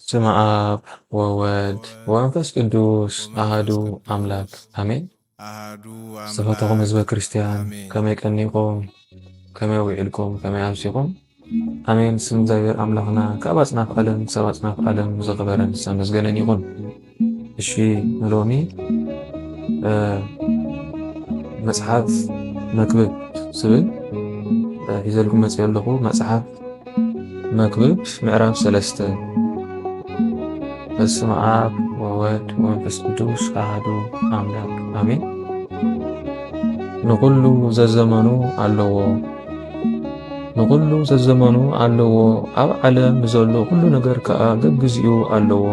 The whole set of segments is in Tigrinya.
በስመ አብ ወወልድ ወመንፈስ ቅዱስ አሐዱ አምላክ አሜን። ዝተፈተኹም ህዝበ ክርስቲያን ከመይ ቀኒኹም፣ ከመይ ውዒልኩም፣ ከመይ ኣምሲኹም? ኣሜን። ስም እግዚአብሔር ኣምላኽና ካብ ኣጽናፍ ዓለም ክሳብ ኣጽናፍ ዓለም ዝኽበረን ዝተመስገነን ይኹን። እሺ ሎሚ መጽሓፍ መክብብ ዝብል ሒዘልኩም መፅእ ኣለኹ። መጽሓፍ መክብብ ምዕራፍ 3 በስመ አብ ወወልድ ወመንፈስ ቅዱስ አሐዱ አምላክ አሜን። ንኹሉ ዘዘመኑ ኣለዎ፣ ንኹሉ ዘዘመኑ ኣለዎ። ኣብ ዓለም ዘሎ ኩሉ ነገር ከዓ ገግዚኡ ኣለዎ።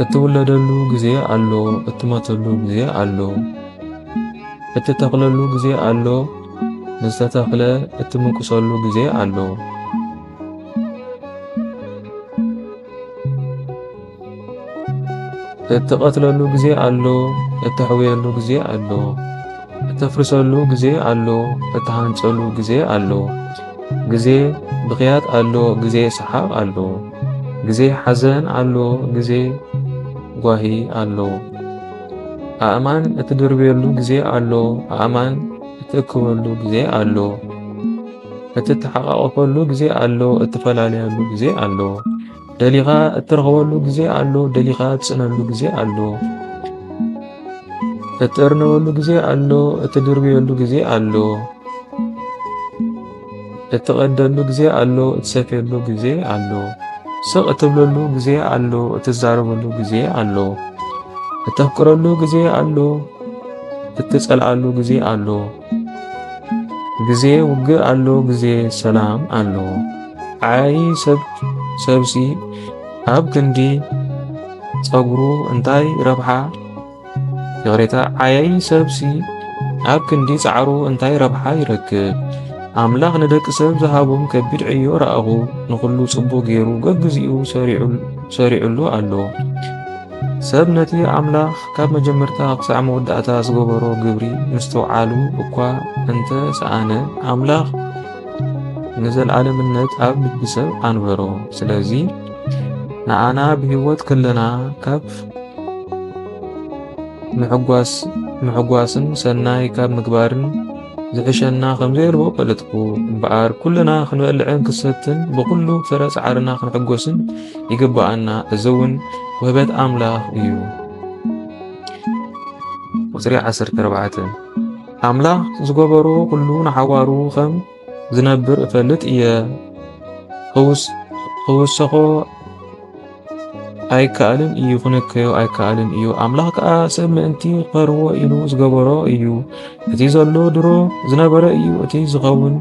እትውለደሉ ጊዜ ኣሎ፣ እትሞተሉ ጊዜ ኣሎ፣ እትተኽለሉ ጊዜ ኣሎ፣ ንዝተተኽለ እትምንኩሰሉ ጊዜ ኣሎ። እትቀትለሉ ጊዜ ኣሎ፣ እትሕውየሉ ጊዜ ኣሎ፣ እተፍርሰሉ ጊዜ ኣሎ፣ እትሃንፀሉ ጊዜ ኣሎ። ጊዜ ብኽያት ኣሎ፣ ጊዜ ሰሓቕ ኣሎ፣ ጊዜ ሓዘን ኣሎ፣ ጊዜ ጓሂ ኣሎ። ኣእማን እትድርብየሉ ጊዜ ኣሎ፣ ኣእማን እትእክበሉ ጊዜ ኣሎ፣ እትተሓቃቀፈሉ ጊዜ ኣሎ፣ እትፈላለያሉ ጊዜ ኣሎ። ደሊኻ እትረኽበሉ ጊዜ ኣሎ፣ ደሊኻ እትጽነሉ ጊዜ ኣሎ፣ እትእርነበሉ ጊዜ ኣሎ፣ እትድርብየሉ ጊዜ ኣሎ፣ እትቐደሉ ጊዜ ኣሎ፣ እትሰፍየሉ ጊዜ ኣሎ፣ ስቕ እትብለሉ ጊዜ ኣሎ፣ እትዛረበሉ ጊዜ ኣሎ፣ እተፍቅረሉ ጊዜ ኣሎ፣ እትጸልኣሉ ጊዜ ኣሎ። ጊዜ ውግእ ኣሎ፣ ጊዜ ሰላም ኣሎ። ዓይ ሰብሲ ኣብ ክንዲ ጸጉሩ እንታይ ረብሓ ይቕሬታ። ዓያይ ሰብሲ ኣብ ክንዲ ጻዕሩ እንታይ ረብሓ ይረክብ። ኣምላኽ ንደቂ ሰብ ዝሃቦም ከቢድ ዕዮ ረኣኹ። ንኹሉ ጽቡቕ ገይሩ ገግዚኡ ሰሪዑሉ ኣሎ። ሰብ ነቲ ኣምላኽ ካብ መጀመርታ ክሳዕ መወዳእታ ዝገበሮ ግብሪ ምስተውዓሉ እኳ እንተ ሰኣነ ኣምላኽ ንዘለዓለምነት ኣብ ልቢ ሰብ ኣንበሮ። ስለዚ ንኣና ብህይወት ከለና ካብ ምሕጓስን ሰናይ ካብ ምግባርን ዝሕሸና ከምዘይርቦ ፈለጥኩ። እምበኣር ኩልና ክንበልዕን ክሰትን ብኩሉ ፍረ ፃዕርና ክንሕጎስን ይግባኣና። እዚ እውን ውህበት ኣምላኽ እዩ። ቁፅሪ 14 ኣምላኽ ዝገበሮ ኩሉ ንሓዋሩ ከም ዝነብር እፈልጥ እየ። ክውሰኾ ኣይከኣልን እዩ፣ ክንከዮ ኣይከኣልን እዩ። ኣምላኽ ከዓ ሰብ ምእንቲ ክፈርዎ ኢሉ ዝገበሮ እዩ። እቲ ዘሎ ድሮ ዝነበረ እዩ፣ እቲ ዝኸውን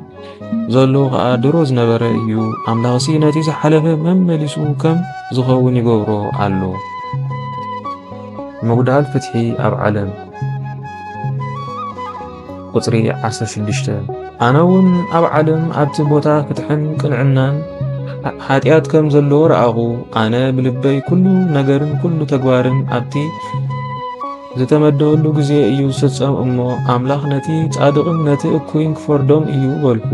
ዘሎ ከዓ ድሮ ዝነበረ እዩ። ኣምላኽሲ ነቲ ዝሓለፈ መመሊሱ ከም ዝኸውን ይገብሮ ኣሎ። ምጉዳል ፍትሒ ኣብ ዓለም ቁፅሪ 16 ኣነ እውን ኣብ ዓለም ኣብቲ ቦታ ፍትሕን ቅንዕናን ሓጢኣት ከም ዘለዎ ረኣኹ። ኣነ ብልበይ ኩሉ ነገርን ኩሉ ተግባርን ኣብቲ ዝተመደበሉ ጊዜ እዩ ዝፍጸም እሞ ኣምላኽ ነቲ ጻድቕን ነቲ እኩይን ክፈርዶም እዩ በልኩ።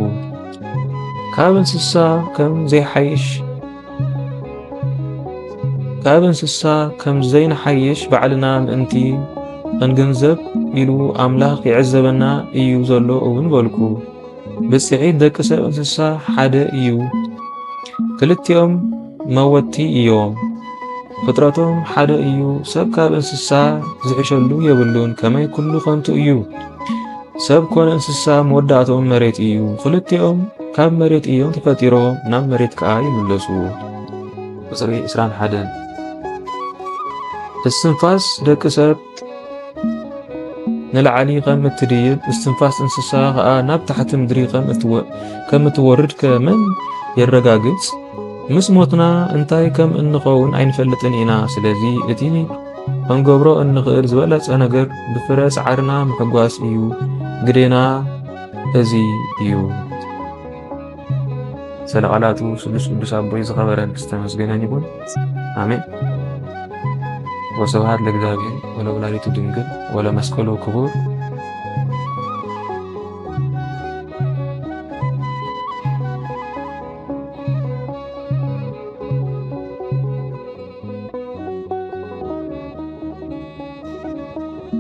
ካብ እንስሳ ከም ዘይንሓይሽ ባዕልና ምእንቲ እንግንዘብ ኢሉ ኣምላኽ ይዕዘበና እዩ ዘሎ እውን በልኩ። ብጽዒት ደቂ ሰብ እንስሳ ሓደ እዩ፣ ክልቲኦም መወቲ እዮም። ፍጥረቶም ሓደ እዩ፣ ሰብ ካብ እንስሳ ዝሕሸሉ የብሉን። ከመይ ኩሉ ከንቱ እዩ። ሰብ ኮነ እንስሳ መወዳእቶም መሬት እዩ። ክልቲኦም ካብ መሬት እዮም ተፈጢሮም፣ ናብ መሬት ከዓ ይምለሱ። ቁፅሪ 21 እስትንፋስ ደቂ ሰብ ንላዕሊ ከም እትድይብ እስትንፋስ እንስሳ ከዓ ናብ ታሕቲ ምድሪ ከም እትወርድ ከመን የረጋግጽ? ምስ ሞትና እንታይ ከም እንኸውን ኣይንፈልጥን ኢና። ስለዚ እቲ ክንገብሮ እንኽእል ዝበለጸ ነገር ብፍረ ፃዕርና ምሕጓስ እዩ። ግዴና እዚ እዩ። ሰለቓላቱ ስሉስ ቅዱስ ኣቦይ ዝኸበረን ዝተመስገነን ይሁን ኣሜን። ወስብሐት ለእግዚአብሔር ወለወላዲቱ ድንግል ወለመስቀሉ ክቡር